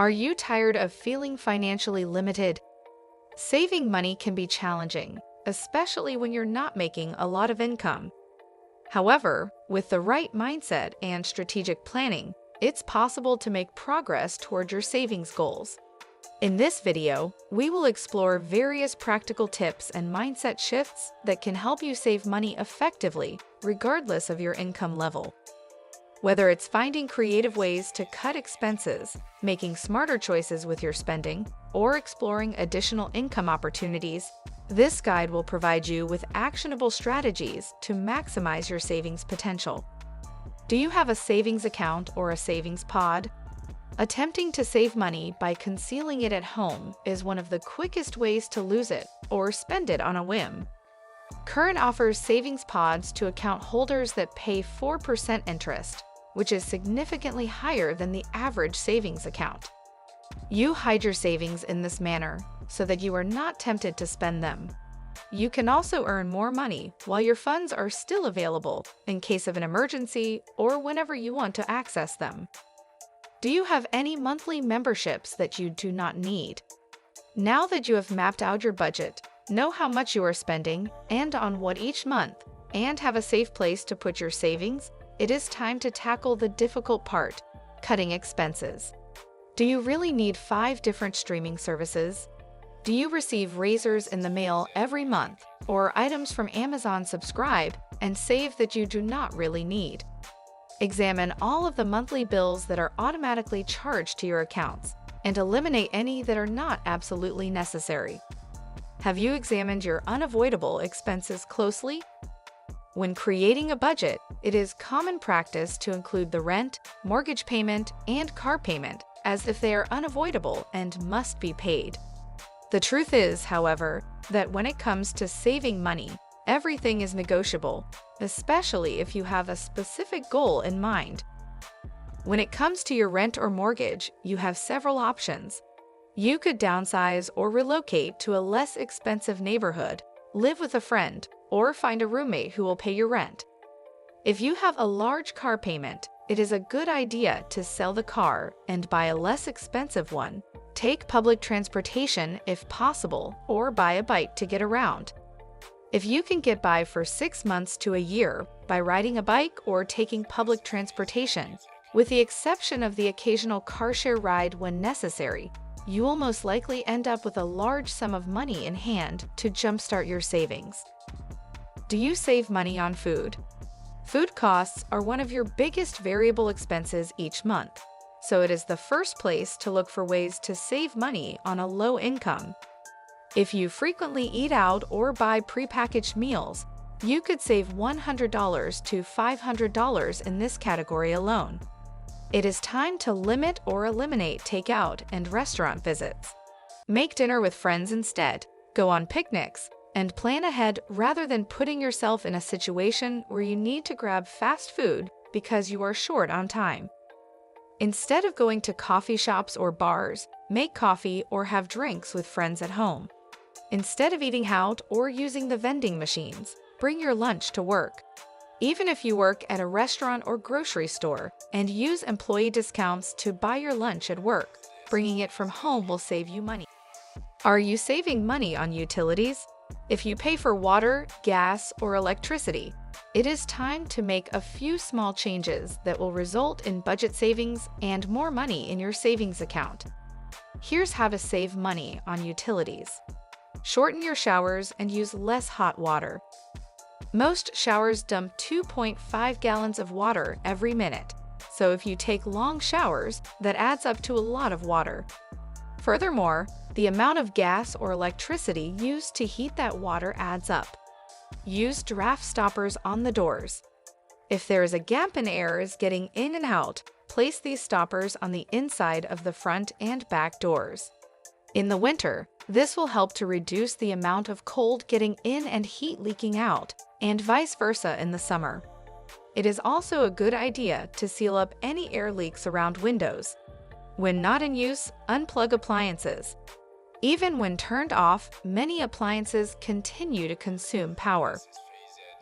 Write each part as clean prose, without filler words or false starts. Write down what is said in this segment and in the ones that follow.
Are you tired of feeling financially limited? Saving money can be challenging, especially when you're not making a lot of income. However, with the right mindset and strategic planning, it's possible to make progress toward your savings goals. In this video, we will explore various practical tips and mindset shifts that can help you save money effectively, regardless of your income level. Whether it's finding creative ways to cut expenses, making smarter choices with your spending, or exploring additional income opportunities, this guide will provide you with actionable strategies to maximize your savings potential. Do you have a savings account or a savings pod? Attempting to save money by concealing it at home is one of the quickest ways to lose it or spend it on a whim. Current offers savings pods to account holders that pay 4% interest, which is significantly higher than the average savings account. You hide your savings in this manner so that you are not tempted to spend them. You can also earn more money while your funds are still available in case of an emergency or whenever you want to access them. Do you have any monthly memberships that you do not need? Now that you have mapped out your budget, know how much you are spending and on what each month, and have a safe place to put your savings, it is time to tackle the difficult part, cutting expenses. Do you really need 5 different streaming services? Do you receive razors in the mail every month or items from Amazon Subscribe and Save that you do not really need? Examine all of the monthly bills that are automatically charged to your accounts and eliminate any that are not absolutely necessary. Have you examined your unavoidable expenses closely? When creating a budget, it is common practice to include the rent, mortgage payment, and car payment as if they are unavoidable and must be paid. The truth is, however, that when it comes to saving money, everything is negotiable, especially if you have a specific goal in mind. When it comes to your rent or mortgage, you have several options. You could downsize or relocate to a less expensive neighborhood, live with a friend, or find a roommate who will pay your rent. If you have a large car payment, it is a good idea to sell the car and buy a less expensive one. Take public transportation if possible, or buy a bike to get around. If you can get by for 6 months to a year by riding a bike or taking public transportation, with the exception of the occasional car share ride when necessary, you will most likely end up with a large sum of money in hand to jumpstart your savings. Do you save money on food? Food costs are one of your biggest variable expenses each month, so it is the first place to look for ways to save money on a low income. If you frequently eat out or buy prepackaged meals, you could save $100 to $500 in this category alone. It is time to limit or eliminate takeout and restaurant visits. Make dinner with friends instead, go on picnics, and plan ahead rather than putting yourself in a situation where you need to grab fast food because you are short on time. Instead of going to coffee shops or bars, make coffee or have drinks with friends at home. Instead of eating out or using the vending machines, bring your lunch to work. Even if you work at a restaurant or grocery store and use employee discounts to buy your lunch at work, bringing it from home will save you money. Are you saving money on utilities? If you pay for water, gas, or electricity, it is time to make a few small changes that will result in budget savings and more money in your savings account. Here's how to save money on utilities. Shorten your showers and use less hot water. Most showers dump 2.5 gallons of water every minute, so if you take long showers, that adds up to a lot of water. Furthermore, the amount of gas or electricity used to heat that water adds up. Use draft stoppers on the doors. If there is a gap in air getting in and out, place these stoppers on the inside of the front and back doors. In the winter, this will help to reduce the amount of cold getting in and heat leaking out, and vice versa in the summer. It is also a good idea to seal up any air leaks around windows. When not in use, unplug appliances. Even when turned off, many appliances continue to consume power.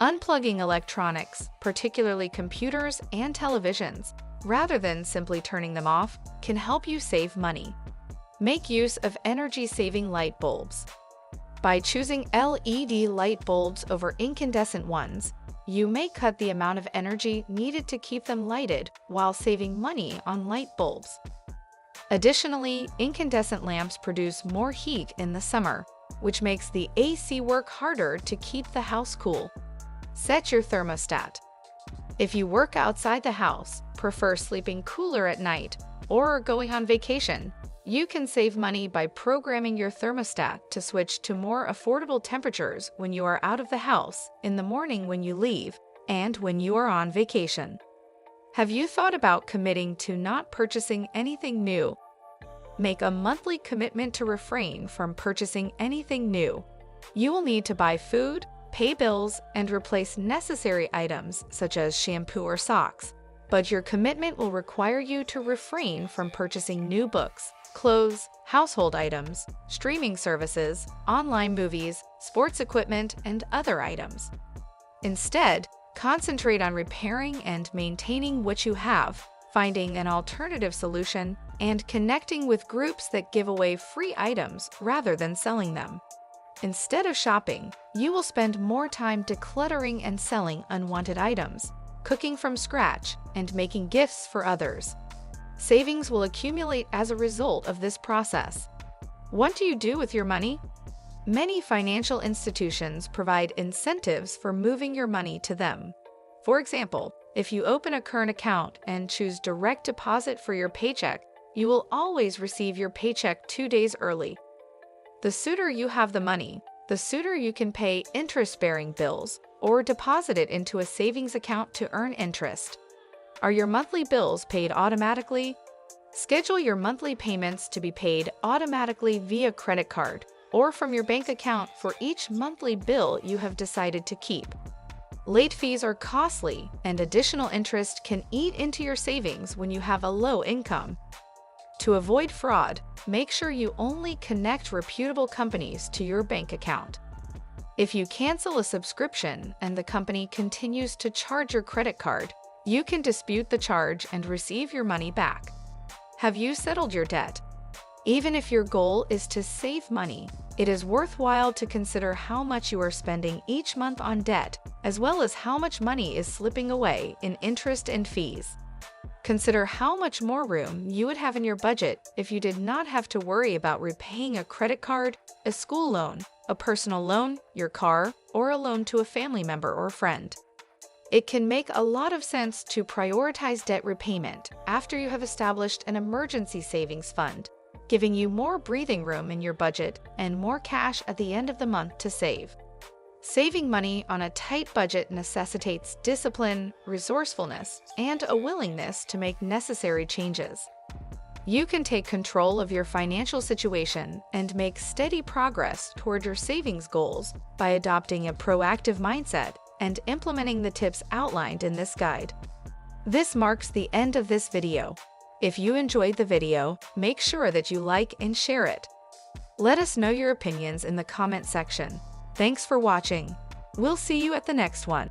Unplugging electronics, particularly computers and televisions, rather than simply turning them off, can help you save money. Make use of energy-saving light bulbs. By choosing LED light bulbs over incandescent ones, you may cut the amount of energy needed to keep them lighted while saving money on light bulbs. Additionally, incandescent lamps produce more heat in the summer, which makes the AC work harder to keep the house cool. Set your thermostat. If you work outside the house, prefer sleeping cooler at night, or are going on vacation, you can save money by programming your thermostat to switch to more affordable temperatures when you are out of the house, in the morning when you leave, and when you are on vacation. Have you thought about committing to not purchasing anything new? Make a monthly commitment to refrain from purchasing anything new. You will need to buy food, pay bills, and replace necessary items such as shampoo or socks, but your commitment will require you to refrain from purchasing new books, clothes, household items, streaming services, online movies, sports equipment, and other items. Instead, concentrate on repairing and maintaining what you have, finding an alternative solution, and connecting with groups that give away free items rather than selling them. Instead of shopping, you will spend more time decluttering and selling unwanted items, cooking from scratch, and making gifts for others. Savings will accumulate as a result of this process. What do you do with your money? Many financial institutions provide incentives for moving your money to them. For example, if you open a current account and choose direct deposit for your paycheck, you will always receive your paycheck 2 days early. The sooner you have the money, the sooner you can pay interest-bearing bills or deposit it into a savings account to earn interest. Are your monthly bills paid automatically? Schedule your monthly payments to be paid automatically via credit card or from your bank account for each monthly bill you have decided to keep. Late fees are costly, and additional interest can eat into your savings when you have a low income. To avoid fraud, make sure you only connect reputable companies to your bank account. If you cancel a subscription and the company continues to charge your credit card, you can dispute the charge and receive your money back. Have you settled your debt? Even if your goal is to save money, it is worthwhile to consider how much you are spending each month on debt, as well as how much money is slipping away in interest and fees. Consider how much more room you would have in your budget if you did not have to worry about repaying a credit card, a school loan, a personal loan, your car, or a loan to a family member or friend. It can make a lot of sense to prioritize debt repayment after you have established an emergency savings fund, giving you more breathing room in your budget and more cash at the end of the month to save. Saving money on a tight budget necessitates discipline, resourcefulness, and a willingness to make necessary changes. You can take control of your financial situation and make steady progress toward your savings goals by adopting a proactive mindset and implementing the tips outlined in this guide. This marks the end of this video. If you enjoyed the video, make sure that you like and share it. Let us know your opinions in the comment section. Thanks for watching. We'll see you at the next one.